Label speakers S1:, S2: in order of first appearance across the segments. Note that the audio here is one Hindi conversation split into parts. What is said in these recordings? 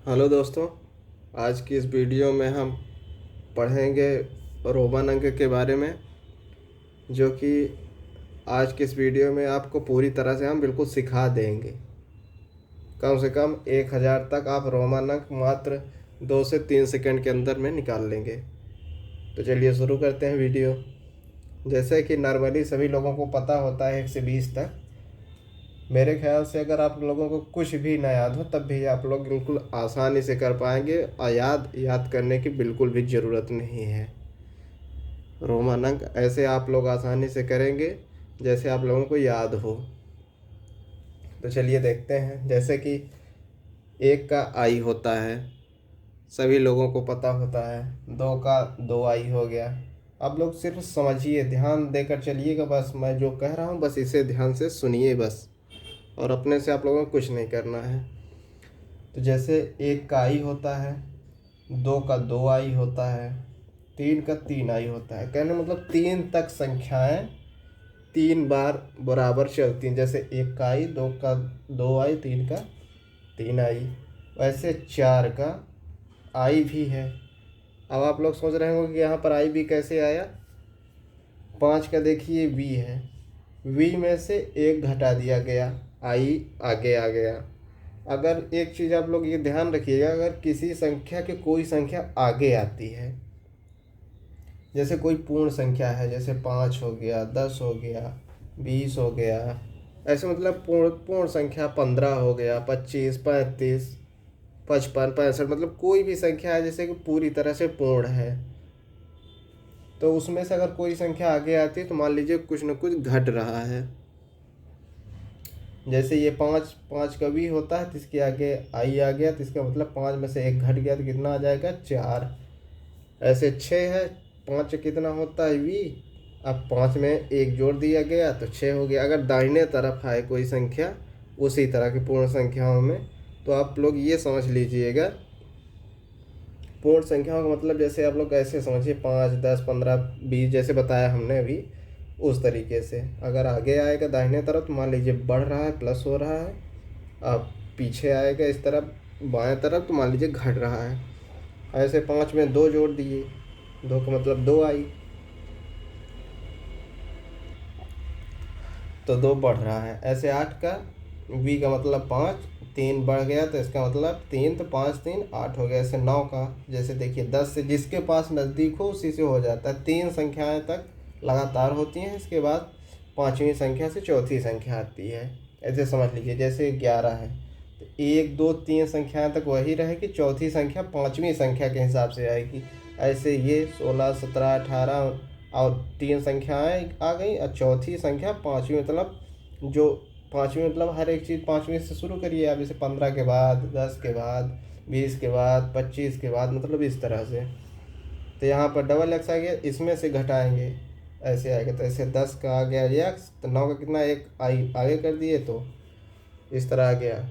S1: हेलो दोस्तों। आज की इस वीडियो में हम पढ़ेंगे रोमन अंक के बारे में, जो कि आज की इस वीडियो में आपको पूरी तरह से हम बिल्कुल सिखा देंगे। कम से कम 1000 तक आप रोमन अंक मात्र 2 से 3 सेकंड के अंदर में निकाल लेंगे। तो चलिए शुरू करते हैं वीडियो। जैसे कि नॉर्मली सभी लोगों को पता होता है 1 से 20 तक। मेरे ख्याल से अगर आप लोगों को कुछ भी ना याद हो तब भी आप लोग बिल्कुल आसानी से कर पाएंगे और याद करने की बिल्कुल भी ज़रूरत नहीं है। रोमन अंक ऐसे आप लोग आसानी से करेंगे जैसे आप लोगों को याद हो। तो चलिए देखते हैं। जैसे कि 1 का आई होता है, सभी लोगों को पता होता है। 2 का 2 आई हो गया। आप लोग सिर्फ समझिए, ध्यान देकर चलिएगा। बस मैं जो कह रहा हूँ बस इसे ध्यान से सुनिए बस, और अपने से आप लोगों को कुछ नहीं करना है। तो जैसे 1 का आई होता है, 2 का 2 आई होता है, 3 का 3 आई होता है। कहने मतलब 3 तक संख्याएं 3 बार बराबर चलती हैं। जैसे 1 का आई, 2 का 2 आई, 3 का 3 आई। वैसे 4 का आई भी है। अब आप लोग सोच रहे होंगे कि यहाँ पर आई भी कैसे आया। 5 का देखिए वी है, वी में से 1 घटा दिया गया, आई आगे आ गया। अगर एक चीज़ आप लोग ये ध्यान रखिएगा, अगर किसी संख्या के कोई संख्या आगे आती है, जैसे कोई पूर्ण संख्या है, जैसे 5 हो गया, 10 हो गया, 20 हो गया, ऐसे मतलब पूर्ण संख्या 15 हो गया, 25, 35, 55, 65, मतलब कोई भी संख्या है जैसे कि पूरी तरह से पूर्ण है, तो उसमें से अगर कोई संख्या आगे आती है तो मान लीजिए कुछ न कुछ घट रहा है। जैसे ये 5 का भी होता है तो इसके आगे आई आ गया, तो इसका मतलब 5 में से 1 घट गया तो कितना आ जाएगा, 4। ऐसे 6 है, 5 कितना होता है वी। अब 5 में 1 जोड़ दिया गया तो 6 हो गया। अगर दाहिने तरफ आए कोई संख्या उसी तरह की पूर्ण संख्याओं में, तो आप लोग ये समझ लीजिएगा। पूर्ण संख्याओं का मतलब जैसे आप लोग ऐसे समझिए, 5, 10, 15, 20 जैसे बताया हमने अभी, उस तरीके से। अगर आगे आएगा दाहिने तरफ तो मान लीजिए बढ़ रहा है, प्लस हो रहा है। अब पीछे आएगा इस तरफ बाएं तरफ तो मान लीजिए घट रहा है। ऐसे 5 में 2 जोड़ दिए, 2 का मतलब 2 आई, तो 2 बढ़ रहा है। ऐसे 8 का वी का मतलब 5, 3 बढ़ गया तो इसका मतलब 3, तो 5 3 8 हो गया। ऐसे 9 का, जैसे देखिए 10 से जिसके पास नज़दीक हो उसी से हो जाता है। 3 संख्याएं तक लगातार होती हैं, इसके बाद 5वीं संख्या से चौथी संख्या आती है। ऐसे समझ लीजिए। जैसे 11 है तो 1 2 3 संख्याएं तक वही रहेगी, चौथी संख्या 5वीं संख्या के हिसाब से आएगी। ऐसे ये 16, 17, 18 और 3 संख्याएं आ गई, और चौथी संख्या 5वीं, मतलब जो 5वीं मतलब हर एक चीज़ 5वीं से शुरू करिए आप। जैसे 15 के बाद, 10 के बाद, 20 के बाद, 25 के बाद, मतलब इस तरह से। तो यहाँ पर डबल एक्स आ गया, इसमें से घटाएंगे ऐसे आएगा। तो ऐसे 10 का आ गया एक्स, तो 9 का कितना, 1 आई आगे कर दिए तो इस तरह आ गया।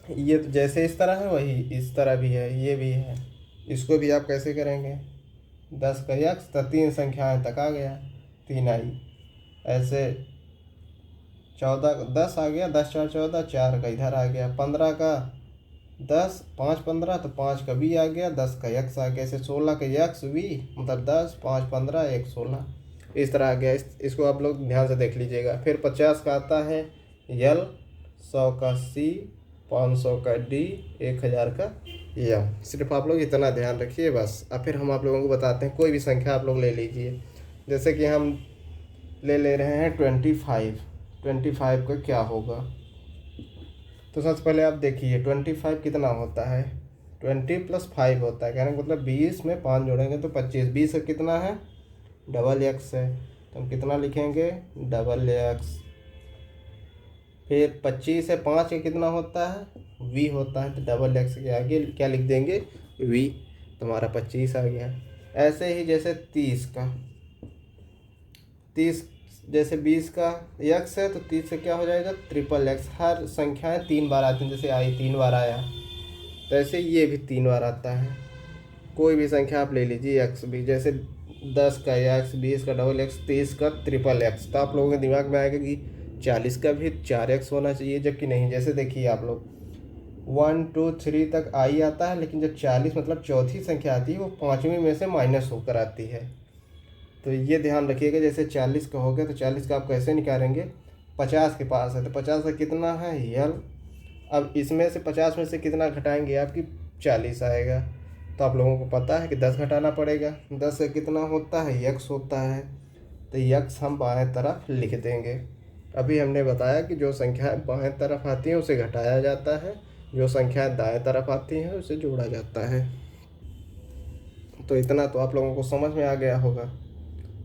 S1: ये तो जैसे इस तरह है वही इस तरह भी है, ये भी है। इसको भी आप कैसे करेंगे, 10 का यक्स तो 3 संख्याएं तक आ गया, 3 आई। ऐसे 14 10 आ गया, 10 4 14, 4 का इधर आ गया। 15 का 10, 5 15 तो 5 का भी आ गया, 10 का यक्स आ गया। ऐसे 16 का यक्स भी, मतलब 10 5 15 1 16, इस तरह आ गया। इसको आप लोग ध्यान से देख लीजिएगा। फिर 50 का आता है यल, 100 का सी, 500 का डी, 1000 का यम। सिर्फ आप लोग इतना ध्यान रखिए बस। अब फिर हम आप लोगों को बताते हैं। कोई भी संख्या आप लोग ले लीजिए। जैसे कि हम ले रहे हैं 25। 25 का क्या होगा, तो सबसे पहले आप देखिए 25 कितना होता है, 20 + 5 होता है। कहने का मतलब 20 में 5 जोड़ेंगे तो 25। 20 का कितना है, डबल एक्स है, तो हम कितना लिखेंगे, डबल एक्स। फिर 25 है, 5 का कितना होता है, वी होता है, तो डबल एक्स के आगे क्या लिख देंगे, वी, तो हमारा 25 आ गया। ऐसे ही जैसे 30 का, 30 जैसे 20 का यक्स है तो 30 से क्या हो जाएगा, ट्रिपल एक्स। हर संख्याएं 3 बार आती हैं, जैसे आई 3 बार आया, तो ऐसे ये भी 3 बार आता है। कोई भी संख्या आप ले लीजिए एक्स भी, जैसे 10 का एक्स, 20 का डबल एक्स, 30 का ट्रिपल एक्स। तो आप लोगों के दिमाग में आएगा कि 40 का भी 4 एक्स होना चाहिए, जबकि नहीं। जैसे देखिए आप लोग 1 2 3 तक आई आता है, लेकिन जब 40 मतलब चौथी संख्या आती है वो पाँचवीं में से माइनस होकर आती है। तो ये ध्यान रखिएगा, जैसे 40 का हो गया तो 40 का आप कैसे निकालेंगे, 50 के पास है तो 50 का कितना है यल, अब इसमें से 50 में से कितना घटाएंगे आपकी 40 आएगा। तो आप लोगों को पता है कि 10 घटाना पड़ेगा, 10 से कितना होता है यक्स होता है, तो यक्स हम बाएं तरफ लिख देंगे। अभी हमने बताया कि जो संख्याएं बाएं तरफ आती हैं उसे घटाया जाता है, जो संख्याएं दाएं तरफ आती हैं उसे जोड़ा जाता है। तो इतना तो आप लोगों को समझ में आ गया होगा।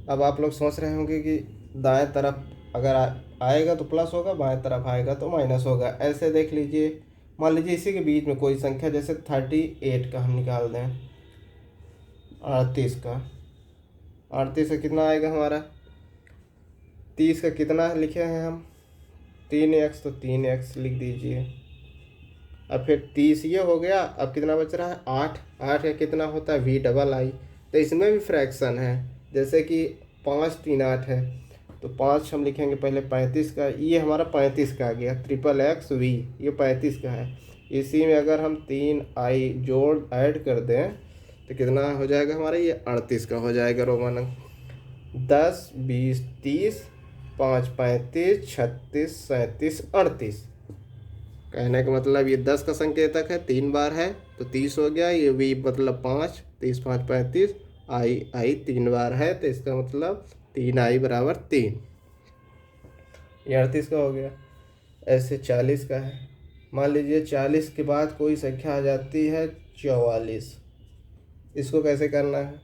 S1: अब आप लोग सोच रहे होंगे कि दाएं तरफ अगर आएगा तो प्लस होगा, बाएं तरफ आएगा तो माइनस होगा। ऐसे देख लीजिए, मान लीजिए इसी के बीच में कोई संख्या, जैसे 38 का हम निकाल दें, 38 का, 38 का कितना आएगा हमारा, 30 का कितना लिखे हैं हम 3x, तो 3x लिख दीजिए। अब फिर 30 ये हो गया, अब कितना बच रहा है 8, 8 का कितना होता है VII, तो इसमें भी फ्रैक्शन है, जैसे कि 5 3 8 है, तो 5 हम लिखेंगे पहले 35 का, ये हमारा 35 का आ गया, XXV ये 35 का है। इसी में अगर हम 3i जोड़ ऐड कर दें तो कितना हो जाएगा हमारा, ये 38 का हो जाएगा रोमन अंक। 10 20 30 5 35 36 37 38। कहने का मतलब ये 10 का संकेतक है, 3 बार है तो 30 हो गया, ये V मतलब 5, 30 5 35, आई 3 बार है तो इसका मतलब 3i बराबर 3, ये 38 का हो गया। ऐसे 40 का है, मान लीजिए 40 के बाद कोई संख्या आ जाती है 44, इसको कैसे करना है,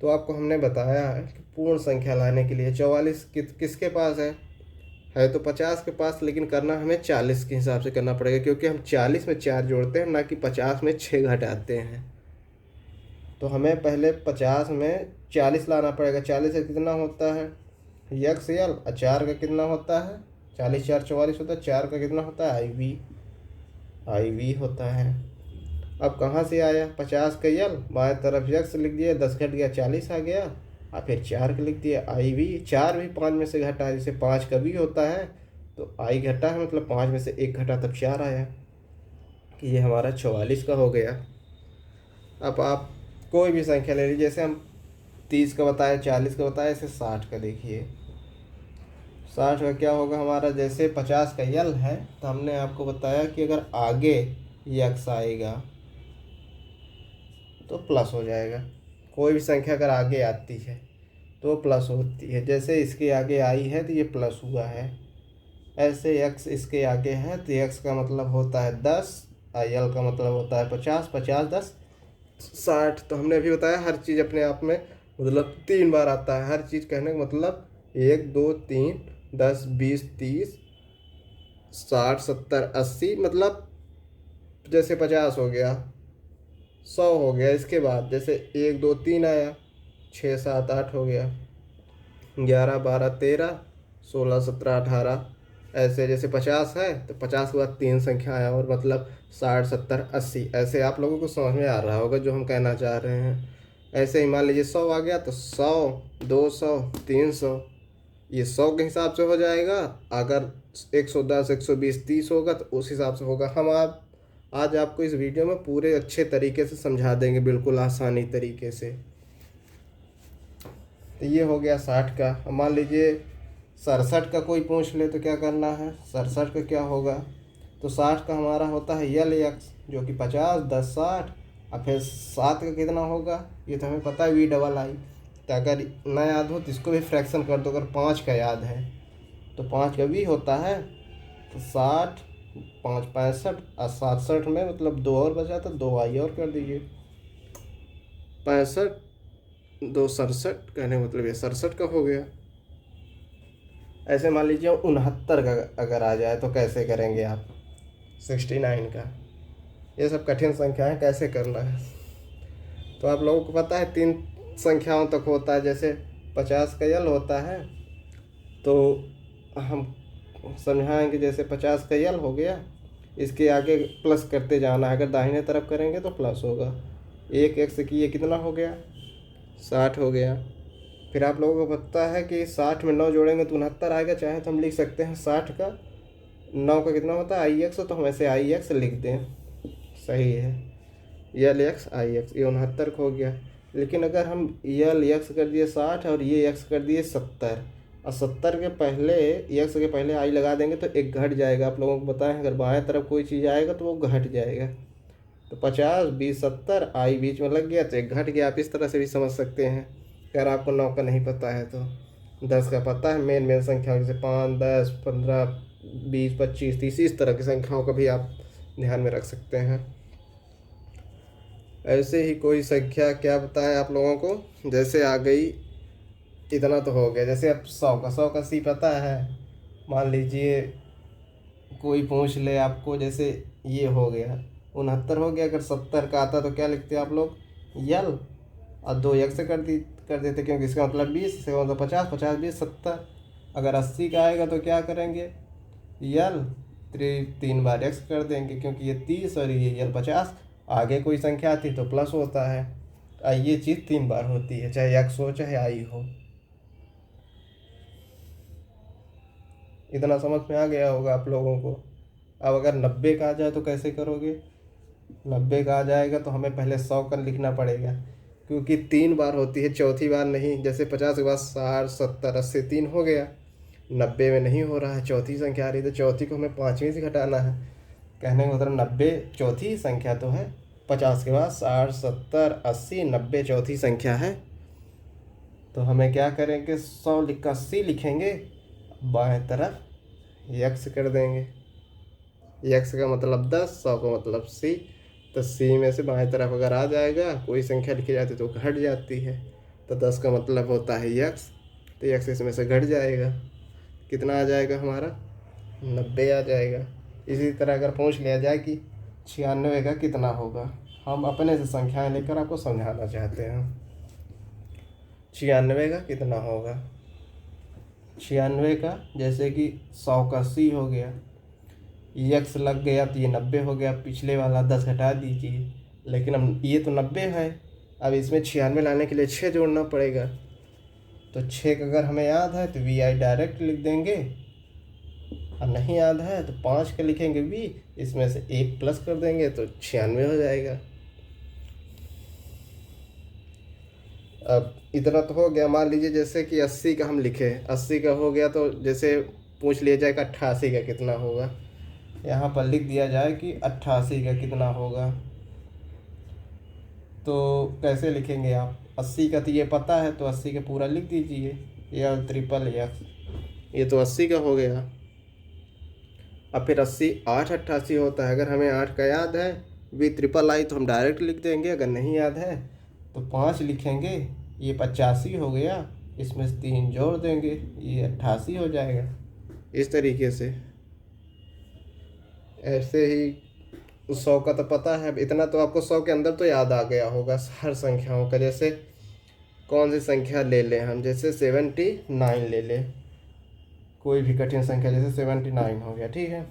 S1: तो आपको हमने बताया है कि पूर्ण संख्या लाने के लिए 44 किसके पास है तो 50 के पास, लेकिन करना हमें 40 के हिसाब से करना पड़ेगा, क्योंकि हम 40 में 4 जोड़ते हैं ना कि 50 में 6 घटाते हैं। तो हमें पहले 50 में 40 लाना पड़ेगा। 40 से कितना होता है यक्स यल, और 4 का कितना होता है, 40 4 44 होता है, 4 का कितना होता है IV होता है। अब कहाँ से आया 50 का यल, बाएं तरफ यक्स लिख दिया, 10 घट गया 40 आ गया, और फिर 4 का लिख दिया IV। 4 भी 5 में से घटा है, जैसे 5 का भी होता है तो I घटा है, मतलब 5 में से 1 घटा तब 4 आया, कि ये हमारा 44 का हो गया। अब आप कोई भी संख्या ले लीजिए, जैसे हम 30 का बताया, 40 का बताया, ऐसे 60 का देखिए। 60 का क्या होगा हमारा, जैसे 50 का यल है तो हमने आपको बताया कि अगर आगे यक्स आएगा तो प्लस हो जाएगा। कोई भी संख्या अगर आगे आती है तो प्लस होती है, जैसे इसके आगे आई है तो ये प्लस हुआ है। ऐसे x इसके आगे है तो x का मतलब होता है 10, l का मतलब होता है 50, 50 10 60। तो हमने अभी बताया हर चीज़ अपने आप में मतलब 3 बार आता है, हर चीज़ कहने का मतलब 1 2 3 10 20 30 60 70 80, मतलब जैसे 50 हो गया, 100 हो गया, इसके बाद जैसे 1 2 3 आया, 6 7 8 हो गया, 11 12 13 16 17 18, ऐसे जैसे 50 है तो 50 के बाद 3 संख्या आया, और मतलब 60 70 80। ऐसे आप लोगों को समझ में आ रहा होगा जो हम कहना चाह रहे हैं। ऐसे ही मान लीजिए 100 आ गया तो 100 200 300, ये 100 के हिसाब से हो जाएगा। अगर 110 120 30 होगा तो उस हिसाब से होगा। हम आप आज आपको इस वीडियो में पूरे अच्छे तरीके से समझा देंगे, बिल्कुल आसानी तरीके से। तो ये हो गया 60 का। अब मान लीजिए 67 का कोई पूछ ले तो क्या करना है, 67 का क्या होगा, तो 60 का हमारा होता है यल एक्स, जो कि 50 10 60, और फिर 7 का कितना होगा ये तो हमें पता है VII। तो अगर ना याद हो तो इसको भी फ्रैक्शन कर दो। अगर 5 का याद है तो 5 का भी होता है, तो 60 5 65 और 67 में मतलब 2 और बचा तो 2i और कर दीजिए, 65 2 67, कहने का मतलब ये 67 का हो गया। ऐसे मान लीजिए 69 का अगर आ जाए तो कैसे करेंगे आप, 69 का। ये सब कठिन संख्याएं कैसे करना है, तो आप लोगों को पता है 3 संख्याओं तक होता है। जैसे 50 का यल होता है तो हम समझाएंगे, जैसे 50 का यल हो गया, इसके आगे प्लस करते जाना है, अगर दाहिने तरफ करेंगे तो प्लस होगा। 1 एक्स की ये कितना हो गया 60 हो गया। फिर आप लोगों को पता है कि 60 में 9 जोड़ेंगे तो 69 आएगा, चाहे तो हम लिख सकते हैं 60 का 9 का कितना होता है आई एक्स, तो हम ऐसे आई एक्स लिख दें, सही है, यल एक्स आई एक्स, ये 69 का हो गया। लेकिन अगर हम यल एक्स कर दिए 60 और ये एक्स कर दिए 70, और 70 के पहले एक्स के पहले आई लगा देंगे तो एक घट जाएगा। आप लोगों को बताएं, अगर बाएं तरफ कोई चीज़ आएगा तो वो घट जाएगा। तो 50 20 70 आई बीच में लग गया तो एक घट गया। आप इस तरह से भी समझ सकते हैं। अगर आपको 9 का नहीं पता है तो 10 का पता है। मेन मेन संख्याओं जैसे 5 10 15 20 25 30 इस तरह की संख्याओं का भी आप ध्यान में रख सकते हैं। ऐसे ही कोई संख्या क्या बताएं आप लोगों को, जैसे आ गई, इतना तो हो गया। जैसे अब 100 का 80 पता है, मान लीजिए कोई पूछ ले आपको, जैसे ये हो गया 69 हो गया। अगर 70 का आता तो क्या लिखते आप लोग, यल, और 2 एक से कर देते क्योंकि इसका मतलब 20, इसका मतलब 50 50 20 70। अगर 80 का आएगा तो क्या करेंगे, यल 3 बार एक्स कर देंगे क्योंकि ये 30 और ये यल 50। आगे कोई संख्या आती तो प्लस होता है। ये चीज़ 3 बार होती है, चाहे एक्स हो चाहे आई हो। इतना समझ में आ गया होगा आप लोगों को। अब अगर 90 का आ जाए तो कैसे करोगे, 90 का आ जाएगा तो हमें पहले 100 का लिखना पड़ेगा क्योंकि 3 बार होती है, चौथी बार नहीं। जैसे 50 के बाद 60 70 80 3 हो गया, 90 में नहीं हो रहा है, चौथी संख्या आ रही है तो चौथी को हमें पाँचवीं से घटाना है। कहने का मतलब 90 चौथी संख्या तो है, 50 के बाद 60 70 80 90 चौथी संख्या है। तो हमें क्या करेंगे, 100 लिख कर 80 लिखेंगे, बाएं तरफ यक्स कर देंगे। यक्स का मतलब 10, 100 का मतलब सी। तो सी में से बाएं तरफ अगर आ जाएगा, कोई संख्या लिखी जाती तो घट जाती है। तो 10 का मतलब होता है यक्स, तो यक्स इसमें से घट जाएगा। कितना आ जाएगा हमारा, 90 आ जाएगा। इसी तरह अगर पूछ लिया जाए कि 96 का कितना होगा, हम अपने से संख्याएं लेकर आपको समझाना चाहते हैं। 96 का कितना होगा, 96 का जैसे कि 100 का 80 हो गया, यक्स लग गया तो ये 90 हो गया। पिछले वाला 10 घटा दीजिए, लेकिन हम ये तो 90 है, अब इसमें 96 लाने के लिए 6 जोड़ना पड़ेगा। तो 6 का अगर हमें याद है तो वी आई डायरेक्ट लिख देंगे, और नहीं याद है तो 5 का लिखेंगे वी, इसमें से 1 प्लस कर देंगे तो 96 हो जाएगा। अब इतना तो हो गया। मान लीजिए जैसे कि 80 का हम लिखे, 80 का हो गया तो जैसे पूछ लिया जाएगा 88 का कितना होगा, यहाँ पर लिख दिया जाए कि 88 का कितना होगा। तो कैसे लिखेंगे आप, 80 का तो ये पता है तो 80 का पूरा लिख दीजिए, या ट्रिपल एक्स, ये तो 80 का हो गया। अब फिर 80 8 88 होता है। अगर हमें 8 का याद है, वी ट्रिपल आई तो हम डायरेक्ट लिख देंगे। अगर नहीं याद है तो 5 लिखेंगे, ये 85 हो गया, इसमें से 3 जोड़ देंगे, ये 88 हो जाएगा। इस तरीके से। ऐसे ही 100 का तो पता है, इतना तो आपको 100 के अंदर तो याद आ गया होगा हर संख्याओं का। जैसे कौन सी संख्या ले लें हम, जैसे 79 ले लें, कोई भी कठिन संख्या, जैसे 79 हो गया, ठीक है।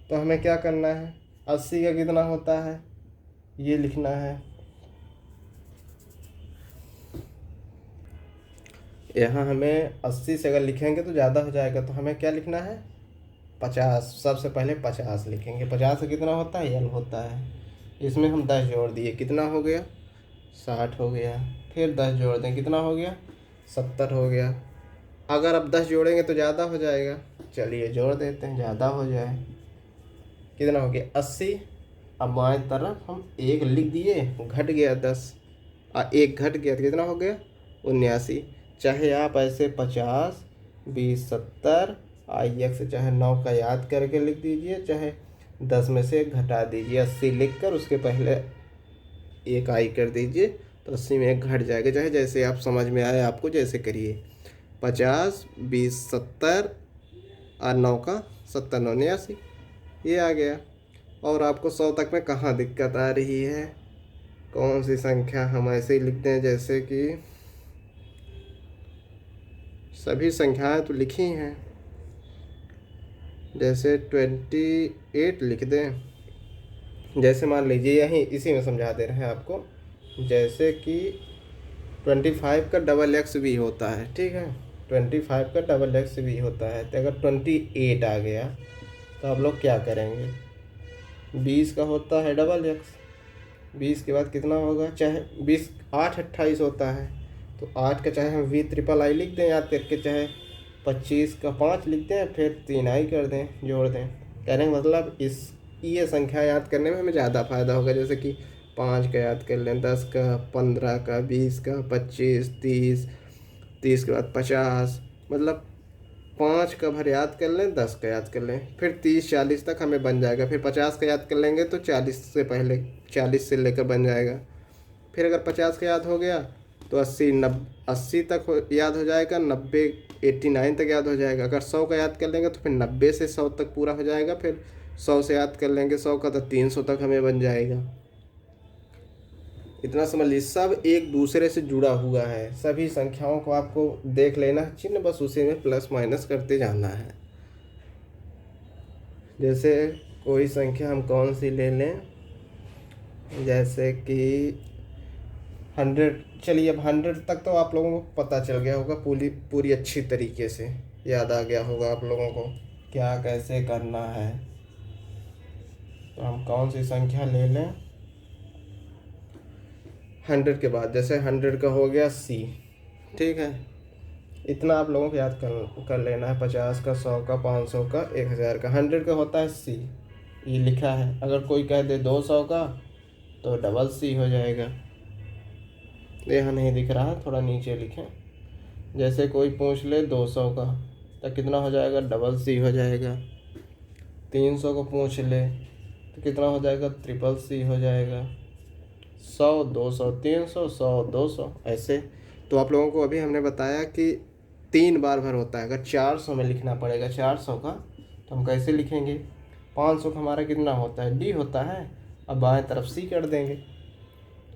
S1: तो हमें क्या करना है, 80 का कितना होता है ये लिखना है। यहाँ हमें 80 से अगर लिखेंगे तो ज़्यादा हो जाएगा, तो हमें क्या लिखना है, 50। सबसे पहले 50 लिखेंगे। 50 से कितना होता है, यल होता है। इसमें हम 10 जोड़ दिए, कितना हो गया, 60 हो गया। फिर 10 जोड़ दें, कितना हो गया, 70 हो गया। अगर अब 10 जोड़ेंगे तो ज़्यादा हो जाएगा, चलिए जोड़ देते हैं, ज़्यादा हो जाए। कितना हो गया, 80। अब बाएं तरफ हम 1 लिख दिए, घट गया 10, और 1 घट गया तो कितना हो गया, 79। चाहे आप ऐसे 50 20 70 आई एक्स, चाहे 9 का याद करके लिख दीजिए, चाहे 10 में से 1 घटा दीजिए। 80 लिख कर उसके पहले 1 आई कर दीजिए तो 80 में 1 घट जाएगा। चाहे जैसे आप समझ में आए आपको, जैसे करिए। 50 20 70 और 9 का 70 9 89, ये आ गया। और आपको 100 तक में कहाँ दिक्कत आ रही है, कौन सी संख्या, हम ऐसे ही लिखते हैं जैसे कि सभी संख्याएं तो लिखी हैं, जैसे 28 लिख दें। जैसे मान लीजिए यहीं इसी में समझा दे रहे हैं आपको, जैसे कि 25 का डबल एक्स भी होता है, ठीक है। 25 का डबल एक्स भी होता है। तो अगर 28 आ गया तो आप लोग क्या करेंगे, 20 का होता है डबल एक्स, 20 के बाद कितना होगा, चाहे 20 8 28 होता है, तो 8 का चाहे हम वी ट्रिपल आई लिख दें याद करके, चाहे 25 का 5 लिख दें, फिर 3 आई कर दें, जोड़ दें। कहने का मतलब इस ये संख्या याद करने में हमें ज़्यादा फ़ायदा होगा। जैसे कि 5 का याद कर लें, 10 का, 15 का, 20 का, 25, 30, 30 के बाद 50, मतलब 5 का भर याद कर लें, 10 का याद कर लें, फिर 30 40 तक हमें बन जाएगा। फिर 50 का याद कर लेंगे तो 40 से पहले, 40 से लेकर बन जाएगा। फिर अगर 50 का याद हो गया तो 80 तक याद हो जाएगा, 90 89 तक याद हो जाएगा। अगर 100 का याद कर लेंगे तो फिर 90 से 100 तक पूरा हो जाएगा। फिर 100 से याद कर लेंगे 100 का तो 300 तक हमें बन जाएगा। इतना समझ लीजिए, सब एक दूसरे से जुड़ा हुआ है। सभी संख्याओं को आपको देख लेना है चिन्ह, बस उसी में प्लस माइनस करते जाना है। जैसे कोई संख्या हम कौन सी ले लें, जैसे कि 100। चलिए अब 100 तक तो आप लोगों को पता चल गया होगा, पूरी पूरी अच्छी तरीके से याद आ गया होगा आप लोगों को क्या कैसे करना है। तो हम कौन सी संख्या ले लें 100 के बाद, जैसे 100 का हो गया सी, ठीक है। इतना आप लोगों को याद कर लेना है, 50 का, 100 का, 500 का, 1000 का। 100 का होता है सी, ये लिखा है। अगर कोई कह दे 200 का तो डबल सी हो जाएगा, यहाँ नहीं दिख रहा है, थोड़ा नीचे लिखें। जैसे कोई पूछ ले 200 का तो कितना हो जाएगा, डबल सी हो जाएगा। 300 को पूछ ले तो कितना हो जाएगा, ट्रिपल सी हो जाएगा। 100 200 300 100 200 ऐसे। तो आप लोगों को अभी हमने बताया कि 3 बार भर होता है। अगर 400 में लिखना पड़ेगा 400 का तो हम कैसे लिखेंगे, 500 का हमारा कितना होता है, डी होता है। अब बाएं तरफ सी कर देंगे,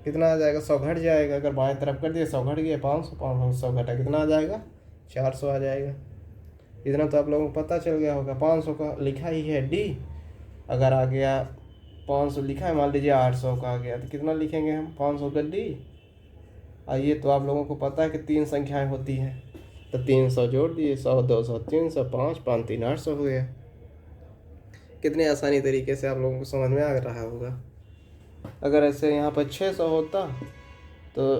S1: कितना आ जाएगा, 100 घट जाएगा। अगर बाएं तरफ कर दिया 100 घट गया, 500 500 100 घटा कितना आ जाएगा, 400 आ जाएगा। इतना तो आप लोगों को पता चल गया होगा। 500 का लिखा ही है डी, अगर आ गया 500 लिखा है, मान लीजिए 800 का आ गया तो कितना लिखेंगे हम, 500 का डी। आइए, तो आप लोगों को पता है कि 3 संख्याएं होती हैं, तो 300 जोड़ दिए, 100 200 300, 5 5 3 800 हो गया। कितने आसानी तरीके से आप लोगों को समझ में आ रहा होगा। अगर ऐसे यहाँ पर 600 होता तो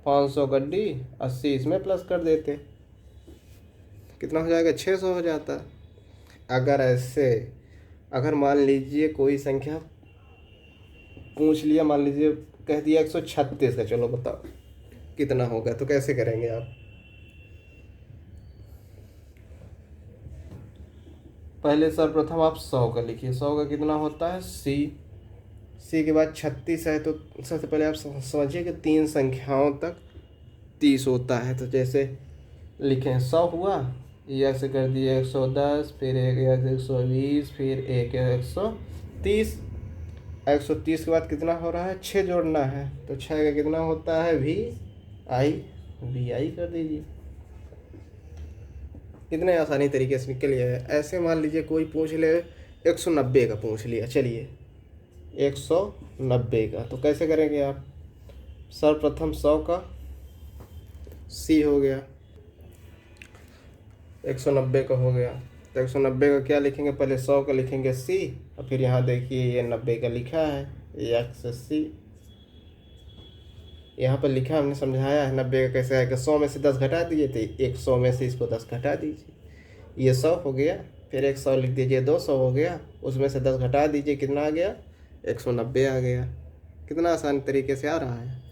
S1: 500 का डी, 80 इसमें प्लस कर देते, कितना हो जाएगा, 600 हो जाता। अगर ऐसे, अगर मान लीजिए कोई संख्या पूछ लिया, मान लीजिए कह दिया 136 का, चलो बताओ कितना होगा, तो कैसे करेंगे आप। पहले सर्वप्रथम आप 100 का लिखिए, 100 का कितना होता है सी के बाद 36 है, तो सबसे पहले आप समझिए कि 3 संख्याओं तक 30 होता है। तो जैसे लिखें 100 हुआ, ये ऐसे कर दिए 110, फिर एक 120, फिर एक 130। 130 के बाद कितना हो रहा है, 6 जोड़ना है, तो 6 का कितना होता है, वी आई कर दीजिए। कितने आसानी तरीके से निकल गया है। ऐसे मान लीजिए कोई पूछ ले 190 का पूछ लिया, चलिए 190 का, तो कैसे करेंगे आप, सर्वप्रथम 100 का सी हो गया, 190 का हो गया, तो 190 का क्या लिखेंगे, पहले 100 का लिखेंगे सी, और फिर यहाँ देखिए ये 90 का लिखा है, ये एक्स सी यहाँ पर लिखा, हमने समझाया है 90 का कैसे आएगा। 100 में से 10 घटा दीजिए तो 100 में से इसको 10 घटा दीजिए, ये 100 हो गया। फिर 100 लिख दीजिए, 200 हो गया, उसमें से 10 घटा दीजिए, कितना आ गया, 190 आ गया। कितना आसान तरीके से आ रहा है।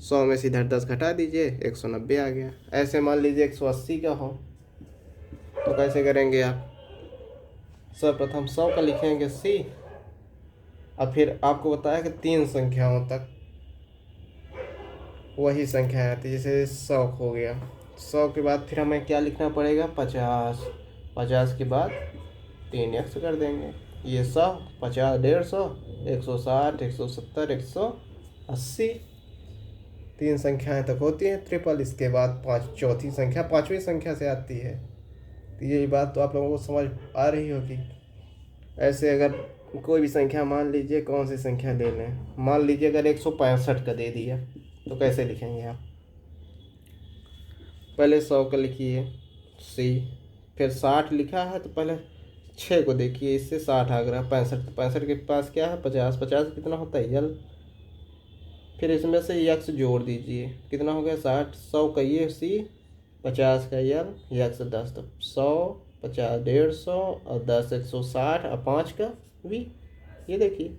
S1: 100 में से इधर 10 घटा दीजिए, 190 आ गया। ऐसे मान लीजिए 180 का हो तो कैसे करेंगे आप, सर्वप्रथम 100 का लिखेंगे सी, और फिर आपको बताया कि 3 संख्याओं तक वही संख्या आती है। जैसे 100 हो गया, 100 के बाद फिर हमें क्या लिखना पड़ेगा, 50, 50 के बाद 3 एक्स कर देंगे, ये 100 50 150, 160 170 180। 3 संख्याएं तक होती हैं ट्रिपल, इसके बाद 5 चौथी संख्या 5वीं संख्या से आती है। तो यही बात तो आप लोगों को समझ आ रही होगी। ऐसे अगर कोई भी संख्या, मान लीजिए कौन सी संख्या ले लें, मान लीजिए अगर 165 का दे दिया तो कैसे लिखेंगे आप, पहले 100 का लिखिए सी, फिर 60 लिखा है तो पहले 6 को देखिए, इससे 60 आ गया, 65, 65 के पास क्या है 50, 50 कितना होता है यल। फिर इसमें से यक्स जोड़ दीजिए, कितना हो गया 60, 100 का ये सी, 50 का यल, यक्स 10, तो 100, 50, 150 और 10, 160 और 5 का वी। ये देखिए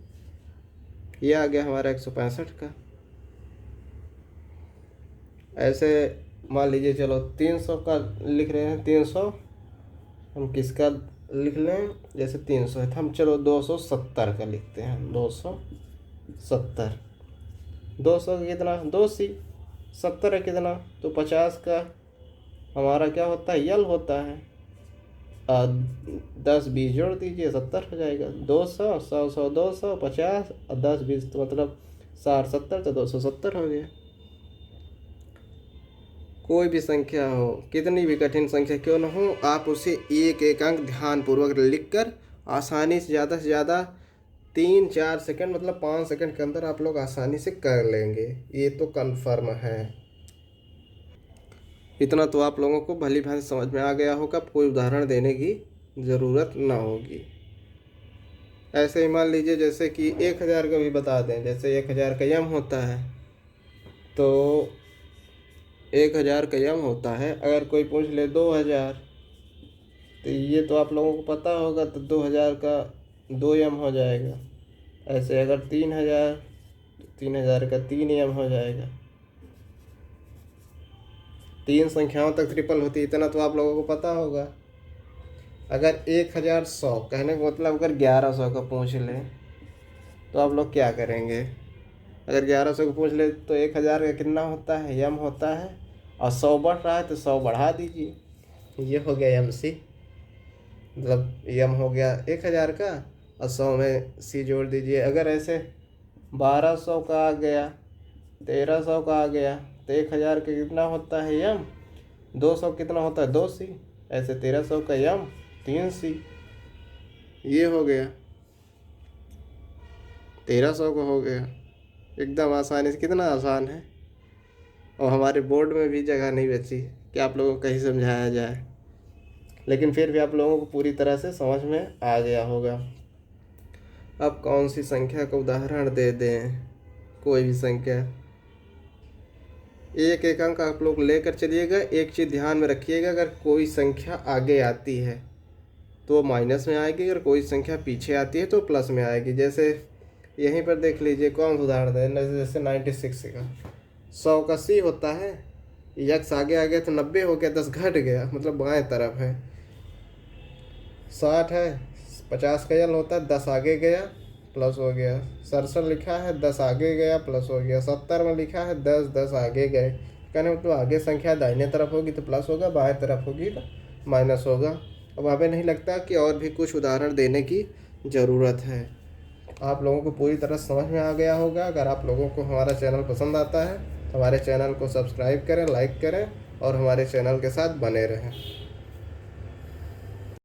S1: ये आ गया हमारा 165 का। ऐसे मान लीजिए चलो 300 का लिख रहे हैं, 300 हम किसका लिख लें, जैसे 300 है तो हम चलो 270 का लिखते हैं, 270, 200 का कितना 2 सी, 70 है कितना तो 50 का हमारा क्या होता है यल होता है। 10 20 जोड़ दीजिए 70 हो जाएगा, 200, 100, 100, 200, 50 और 10 20 तो मतलब 60, 70 तो 270 हो गया। कोई भी संख्या हो, कितनी भी कठिन संख्या क्यों न हो, आप उसे एक एक अंक ध्यानपूर्वक लिखकर आसानी से ज़्यादा 3-4 सेकंड मतलब 5 सेकंड के अंदर आप लोग आसानी से कर लेंगे, ये तो कन्फर्म है। इतना तो आप लोगों को भली भांति समझ में आ गया होगा, कोई उदाहरण देने की ज़रूरत ना होगी। ऐसे ही मान लीजिए जैसे कि 1000 का भी बता दें, जैसे 1000 का यम होता है, तो 1000 का यम होता है, अगर कोई पूछ ले 2000, तो ये तो आप लोगों को पता होगा, तो 2000 का 2 यम हो जाएगा। ऐसे अगर 3000, 3000 का 3 यम हो जाएगा। 3 संख्याओं तक ट्रिपल होती है, इतना तो आप लोगों को पता होगा। अगर 1100 कहने का मतलब अगर 1100 का पूछ ले तो आप लोग क्या करेंगे। अगर 1100 को पूछ ले तो 1000 का कितना होता है यम होता है, और 100 बढ़ रहा है तो 100 बढ़ा दीजिए, ये हो गया यम सी, मतलब यम हो गया 1000 का और 100 में सी जोड़ दीजिए। अगर ऐसे 1200 का आ गया, 1300 का आ गया, तो 1000 का कितना होता है यम, 200 कितना होता है 2 सी, ऐसे 1300 का यम 3 सी, ये हो गया 1300 का हो गया। एकदम आसानी से, कितना आसान है, और हमारे बोर्ड में भी जगह नहीं बची कि आप लोगों को कहीं समझाया जाए, लेकिन फिर भी आप लोगों को पूरी तरह से समझ में आ गया होगा। अब कौन सी संख्या का उदाहरण दे दें, कोई भी संख्या, एक एक अंक आप लोग लेकर चलिएगा। एक चीज़ ध्यान में रखिएगा, अगर कोई संख्या आगे आती है तो वो माइनस में आएगी, अगर कोई संख्या पीछे आती है तो प्लस में आएगी। जैसे यहीं पर देख लीजिए, कौन सा उदाहरण दें, जैसे 96 का 100 का सी होता है, यक्स आगे आ गया तो 90 हो गया, 10 घट गया मतलब बाएं तरफ है। 60 है, 50 का यल होता है, 10 आगे गया प्लस हो गया। 67 लिखा है, 10 आगे गया प्लस हो गया। 70 में लिखा है 10 आगे गए, कहने मतलब आगे संख्या दाहिने तरफ होगी तो प्लस होगा, बाएं तरफ होगी तो माइनस होगा। अब हमें नहीं लगता कि और भी कुछ उदाहरण देने की ज़रूरत है, आप लोगों को पूरी तरह समझ में आ गया होगा। अगर आप लोगों को हमारा चैनल पसंद आता है, हमारे चैनल को सब्सक्राइब करें, लाइक करें और हमारे चैनल के साथ बने रहें।